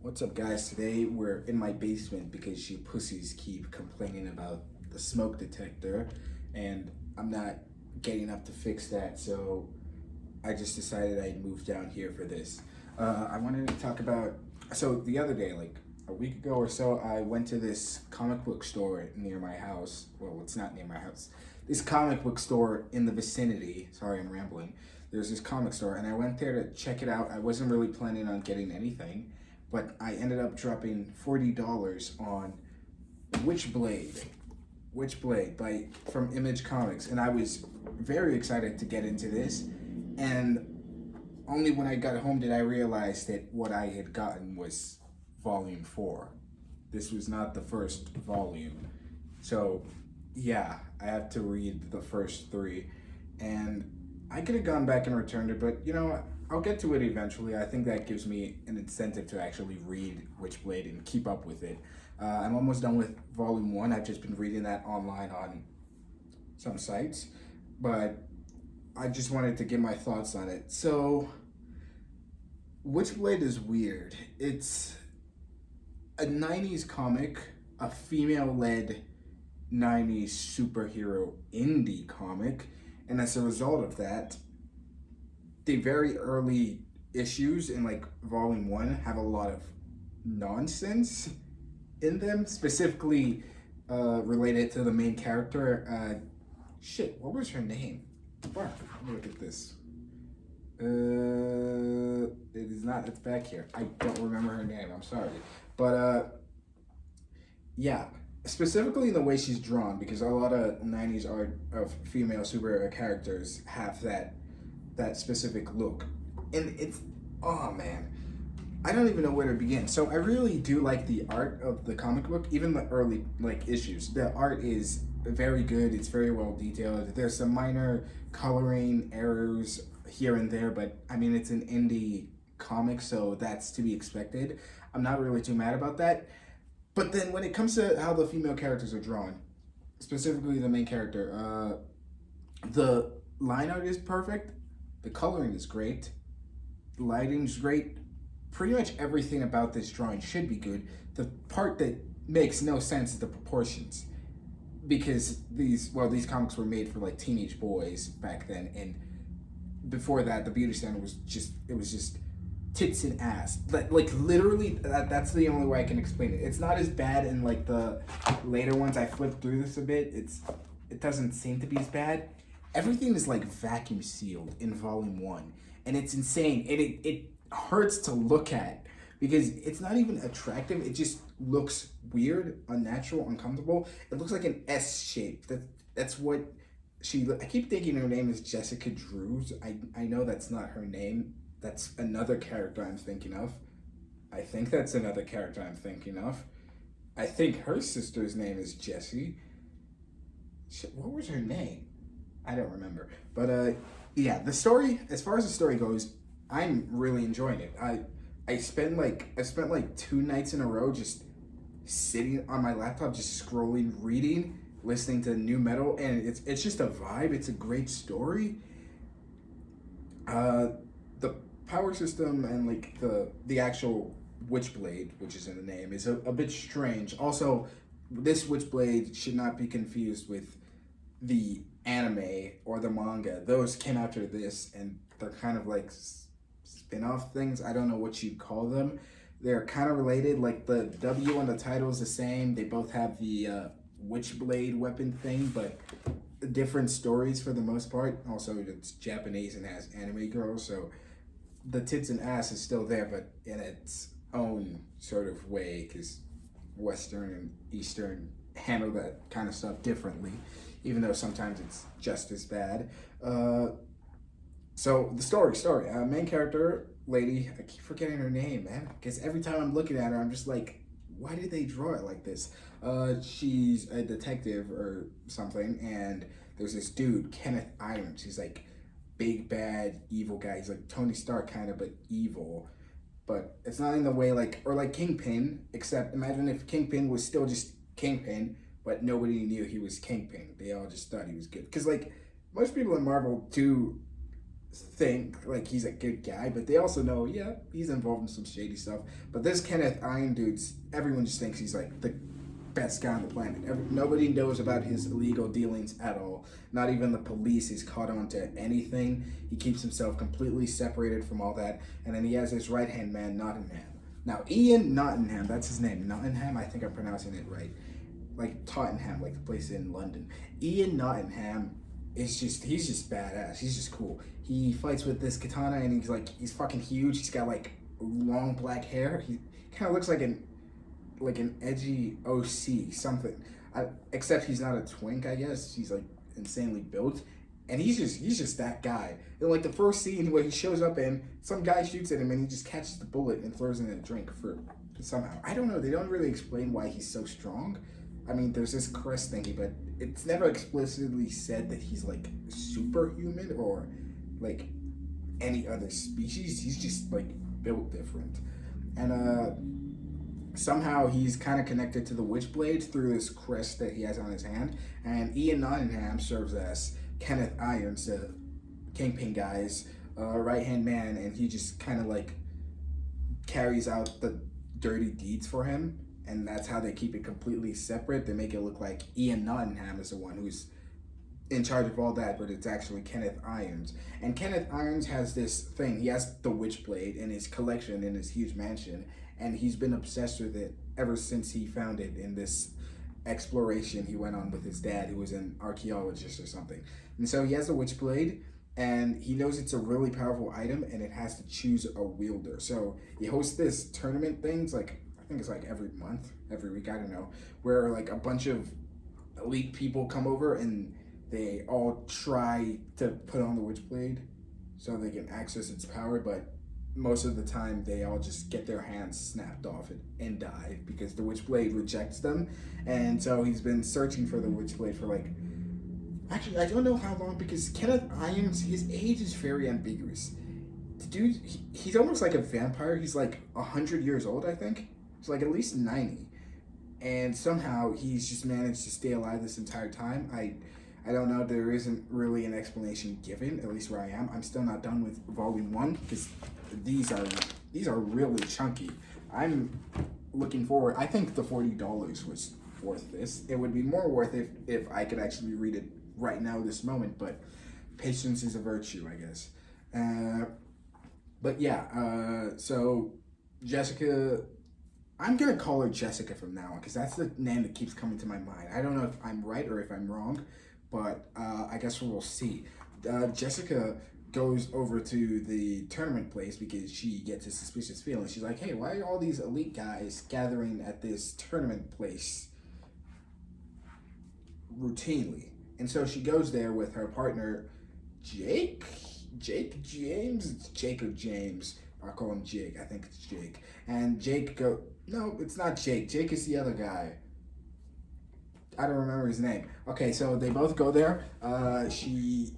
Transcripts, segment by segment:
What's up, guys? Today we're in my basement because you pussies keep complaining about the smoke detector, and I'm not getting up to fix that, so I just decided I'd move down here for this. I wanted to talk about. So, the other day, like a week ago or so, I went to this comic book store near my house. Well, it's not near my house. This comic book store in the vicinity. Sorry, I'm rambling. There's this comic store, and I went there to check it out. I wasn't really planning on getting anything, but I ended up dropping $40 on Witchblade. Witchblade by from Image Comics, and I was very excited to get into this. And only when I got home did I realize that what I had gotten was volume 4. This was not the first volume. So, yeah, I have to read the first 3. And I could have gone back and returned it, but you know, I'll get to it eventually. I think that gives me an incentive to actually read Witchblade and keep up with it. I'm almost done with volume 1. I've just been reading that online on some sites, but I just wanted to give my thoughts on it. So, Witchblade is weird. It's a 90s comic, a female-led 90s superhero indie comic, and as a result of that, the very early issues in like volume 1 have a lot of nonsense in them, specifically related to the main character. What was her name? Fuck, let me look at this. It is not, it's back here. I don't remember her name, I'm sorry. But yeah, specifically in the way she's drawn, because a lot of 90s art of female superhero characters have that specific look. And it's, oh man, I don't even know where to begin. So I really do like the art of the comic book, even the early like issues. The art is very good. It's very well detailed. There's some minor coloring errors here and there, but I mean, it's an indie comic, so that's to be expected. I'm not really too mad about that. But then when it comes to how the female characters are drawn, specifically the main character, the line art is perfect. The coloring is great. The lighting's great. Pretty much everything about this drawing should be good. The part that makes no sense is the proportions, because these comics were made for like teenage boys back then, and before that the beauty standard was just tits and ass. Like literally, that's the only way I can explain it. It's not as bad in like the later ones. I flipped through this a bit. It doesn't seem to be as bad. Everything is like vacuum sealed in volume 1, and it's insane. And it hurts to look at because it's not even attractive. It just looks weird, unnatural, uncomfortable. It looks like an S shape. That's what I keep thinking her name is Jessica Drews. I know that's not her name. That's another character I'm thinking of. I think that's another character I'm thinking of. I think her sister's name is Jessie. What was her name? I don't remember. But yeah, the story, as far as the story goes, I'm really enjoying it. I spent like 2 nights in a row just sitting on my laptop, just scrolling, reading, listening to new metal, and it's just a vibe. It's a great story. The power system and like the actual Witchblade, which is in the name, is a bit strange. Also, this Witchblade should not be confused with the anime or the manga. Those came after this, and they're kind of like spin-off things. I don't know what you'd call them. They're kind of related. Like the W on the title is the same. They both have the Witchblade weapon thing, but different stories for the most part. Also, it's Japanese and has anime girls, so the tits and ass is still there, but in its own sort of way, because Western and Eastern handle that kind of stuff differently, even though sometimes it's just as bad. So the story, main character, lady, I keep forgetting her name, man, because every time I'm looking at her, I'm just like, why did they draw it like this? She's a detective or something, and there's this dude, Kenneth Irons. He's like big, bad, evil guy. He's like Tony Stark kind of, but evil. But it's not in the way like Kingpin, except imagine if Kingpin was still just Kingpin, but nobody knew he was Kingpin. They all just thought he was good. Because like most people in Marvel do think like he's a good guy, but they also know, yeah, he's involved in some shady stuff. But this Kenneth Iron dude's, everyone just thinks he's like the best guy on the planet. Nobody knows about his illegal dealings at all. Not even the police is caught on to anything. He keeps himself completely separated from all that. And then he has his right hand man, Nottingham. Now, Ian Nottingham, that's his name. Nottingham, I think I'm pronouncing it right. Like Tottenham, like the place in London. Ian Nottingham is he's just badass. He's just cool. He fights with this katana and he's fucking huge. He's got like long black hair. He kind of looks like an edgy OC something. Except he's not a twink, I guess. He's like insanely built. And he's just that guy. And like the first scene where he shows up and some guy shoots at him and he just catches the bullet and throws it in a drink for somehow. I don't know. They don't really explain why he's so strong. I mean, there's this crest thingy, but it's never explicitly said that he's like superhuman or like any other species. He's just like built different. And somehow he's kind of connected to the Witchblade through this crest that he has on his hand. And Ian Nottingham serves as Kenneth Irons, the Kingpin guy's right-hand man, and he just kind of like carries out the dirty deeds for him. And that's how they keep it completely separate. They make it look like Ian Nottingham is the one who's in charge of all that, but it's actually Kenneth Irons. And Kenneth Irons has this thing. He has the Witchblade in his collection in his huge mansion, and he's been obsessed with it ever since he found it in this exploration he went on with his dad, who was an archaeologist or something. And so he has the Witchblade, and he knows it's a really powerful item, and it has to choose a wielder. So he hosts this tournament things, like I think it's like every month, every week, I don't know, where like a bunch of elite people come over and they all try to put on the Witchblade so they can access its power, but most of the time they all just get their hands snapped off and die because the Witchblade rejects them. And so he's been searching for the Witchblade for like, actually I don't know how long, because Kenneth Irons, his age is very ambiguous. The dude, he's almost like a vampire. He's like 100 years old, I think. He's like at least 90. And somehow he's just managed to stay alive this entire time. I don't know, there isn't really an explanation given, at least where I am. I'm still not done with volume 1 because these are really chunky. I'm looking forward. I think the $40 was worth this. It would be more worth it if I could actually read it right now, this moment, but patience is a virtue, I guess. But yeah, so Jessica, I'm gonna call her Jessica from now on because that's the name that keeps coming to my mind. I don't know if I'm right or if I'm wrong, but I guess we'll see. Jessica goes over to the tournament place because she gets a suspicious feeling. She's like, hey, why are all these elite guys gathering at this tournament place routinely? And so she goes there with her partner, Jake James? It's Jake or James. I'll call him Jake. I think it's Jake. And Jake no, it's not Jake. Jake is the other guy. I don't remember his name. Okay, so they both go there. She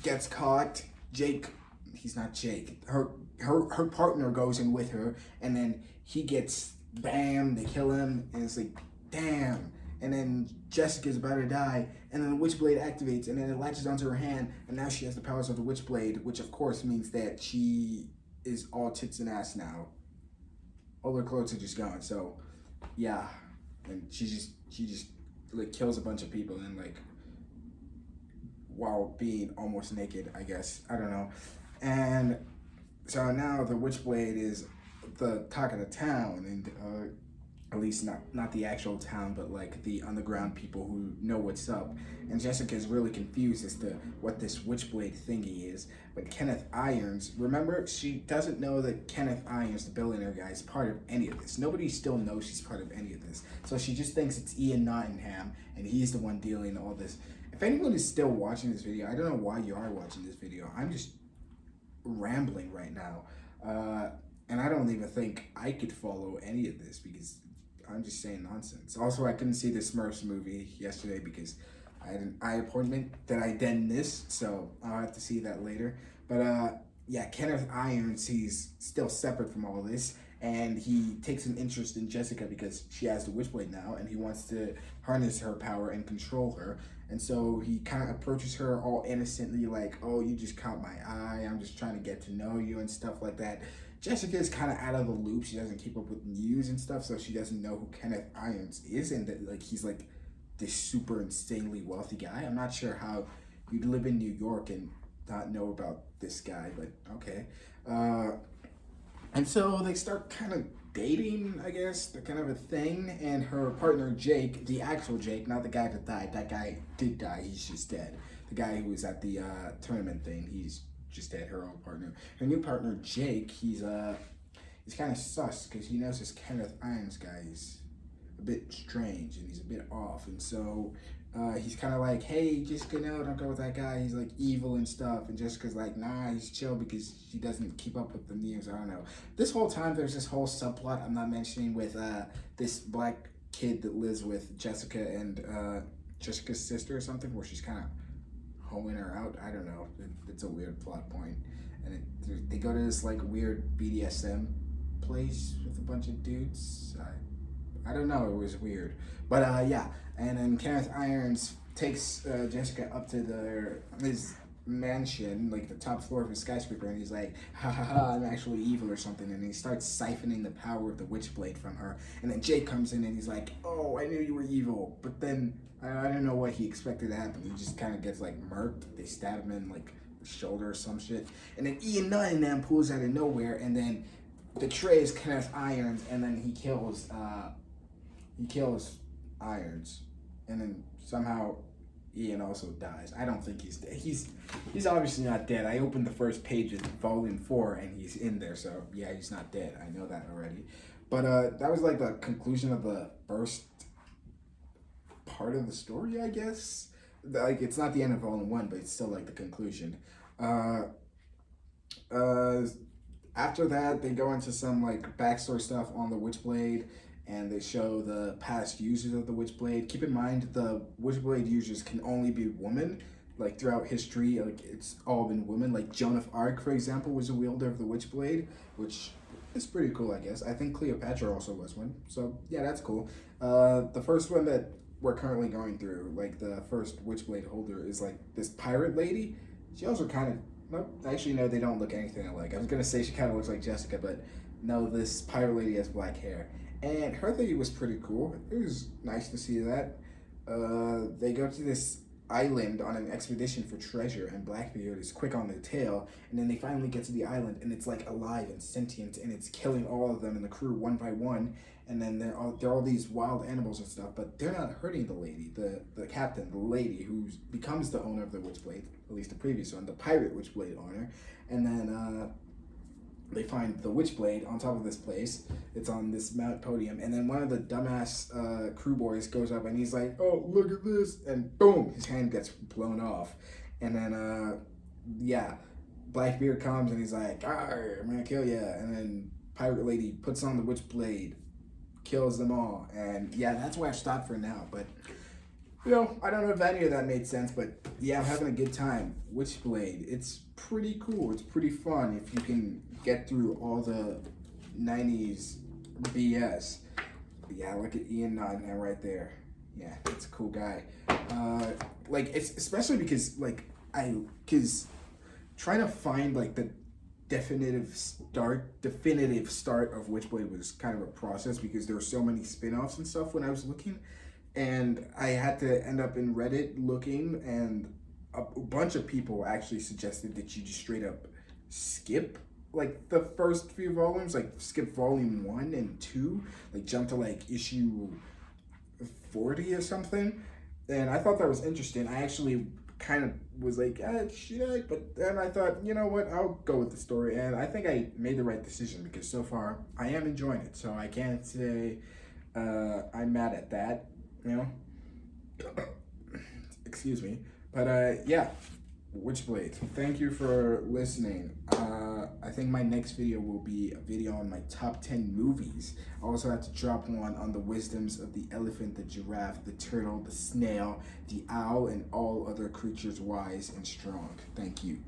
gets caught. Jake, he's not Jake. Her partner goes in with her, and then he gets bam. They kill him, and it's like, damn. And then Jessica's about to die, and then the Witchblade activates, and then it latches onto her hand, and now she has the powers of the Witchblade, which of course means that she is all tits and ass now. All her clothes are just gone. So, yeah, and she just like kills a bunch of people and like while being almost naked, I guess. I don't know. And so now the Witchblade is the talk of the town, and at least not the actual town, but like the underground people who know what's up. And Jessica is really confused as to what this Witchblade thingy is. But Kenneth Irons, remember, she doesn't know that Kenneth Irons, the billionaire guy, is part of any of this. Nobody still knows she's part of any of this. So she just thinks it's Ian Nottingham, and he's the one dealing all this. If anyone is still watching this video, I don't know why you are watching this video. I'm just rambling right now. And I don't even think I could follow any of this because I'm just saying nonsense. Also, I couldn't see the Smurfs movie yesterday because I had an eye appointment that I then missed, so I'll have to see that later. But yeah, Kenneth Irons, he's still separate from all this, and he takes an interest in Jessica because she has the Witchblade now, and he wants to harness her power and control her. And so he kind of approaches her all innocently, like, oh, you just caught my eye. I'm just trying to get to know you and stuff like that. Jessica is kind of out of the loop. She doesn't keep up with news and stuff, so she doesn't know who Kenneth Irons is, and that like he's like this super insanely wealthy guy. I'm not sure how you'd live in New York and not know about this guy, but okay. And so they start kind of dating, I guess, the kind of a thing. And her partner Jake, the actual Jake, not the guy that died. That guy did die. He's just dead. The guy who was at the tournament thing, he's just dead. Her old partner. Her new partner Jake, he's kind of sus because he knows this Kenneth Irons guy is a bit strange and he's a bit off, and so he's kind of like, hey, Jessica, no, don't go with that guy. He's like evil and stuff. And Jessica's like, nah, he's chill because she doesn't keep up with the news. I don't know. This whole time, there's this whole subplot I'm not mentioning with this black kid that lives with Jessica and Jessica's sister or something, where she's kind of homing her out. I don't know. It's a weird plot point. And they go to this like weird BDSM place with a bunch of dudes. I don't know. It was weird. But yeah. And then Kenneth Irons takes Jessica up to his mansion, like the top floor of his skyscraper, and he's like, ha ha ha, I'm actually evil or something. And he starts siphoning the power of the Witchblade from her. And then Jake comes in and he's like, oh, I knew you were evil. But then I don't know what he expected to happen. He just kind of gets like murked. They stab him in like the shoulder or some shit. And then Ian Nunn pulls out of nowhere and then betrays Kenneth Irons, and then he kills Irons. And then somehow Ian also dies. I don't think he's dead. He's obviously not dead. I opened the first page of volume 4 and he's in there, so yeah, he's not dead. I know that already. But that was like the conclusion of the first part of the story, I guess. Like, it's not the end of volume 1, but it's still like the conclusion. After that, they go into some like backstory stuff on the Witchblade, and they show the past users of the Witchblade. Keep in mind, the Witchblade users can only be women. Like, throughout history, like, it's all been women. Like, Joan of Arc, for example, was a wielder of the Witchblade, which is pretty cool, I guess. I think Cleopatra also was one. So, yeah, that's cool. The first one that we're currently going through, like, the first Witchblade holder is, like, this pirate lady. She also kind of... Nope, actually, no, they don't look anything alike. I was going to say she kind of looks like Jessica, but no, this pirate lady has black hair. And her thing was pretty cool. It was nice to see that. They go to this island on an expedition for treasure, and Blackbeard is quick on their tail, and then they finally get to the island, and it's like alive and sentient, and it's killing all of them in the crew one by one, and then they're all these wild animals and stuff, but they're not hurting the lady, the captain, the lady who becomes the owner of the Witchblade, at least the previous one, the pirate Witchblade owner, and then they find the Witchblade on top of this place. It's on this mount podium. And then one of the dumbass crew boys goes up and he's like, oh, look at this. And boom, his hand gets blown off. And then, yeah, Blackbeard comes and he's like, I'm going to kill you. And then Pirate Lady puts on the Witchblade, kills them all. And yeah, that's where I stopped for now. But, you know, I don't know if any of that made sense. But yeah, I'm having a good time. Witchblade, it's pretty cool. It's pretty fun if you can get through all the 90s BS. But yeah, look at Ian Nunn right there. Yeah, that's a cool guy. Like, it's especially because trying to find like the definitive start of Witchblade was kind of a process because there were so many spin-offs and stuff when I was looking, and I had to end up in Reddit looking, and a bunch of people actually suggested that you just straight up skip like the first few volumes, like skip volume 1 and 2, like jump to like issue 40 or something. And I thought that was interesting. I actually kind of was like, should I? But then I thought, you know what, I'll go with the story. And I think I made the right decision because so far I am enjoying it. So I can't say I'm mad at that, you know? Excuse me. But yeah, Witchblade, thank you for listening. I think my next video will be a video on my top 10 movies. I also have to drop one on the wisdoms of the elephant, the giraffe, the turtle, the snail, the owl, and all other creatures wise and strong. Thank you.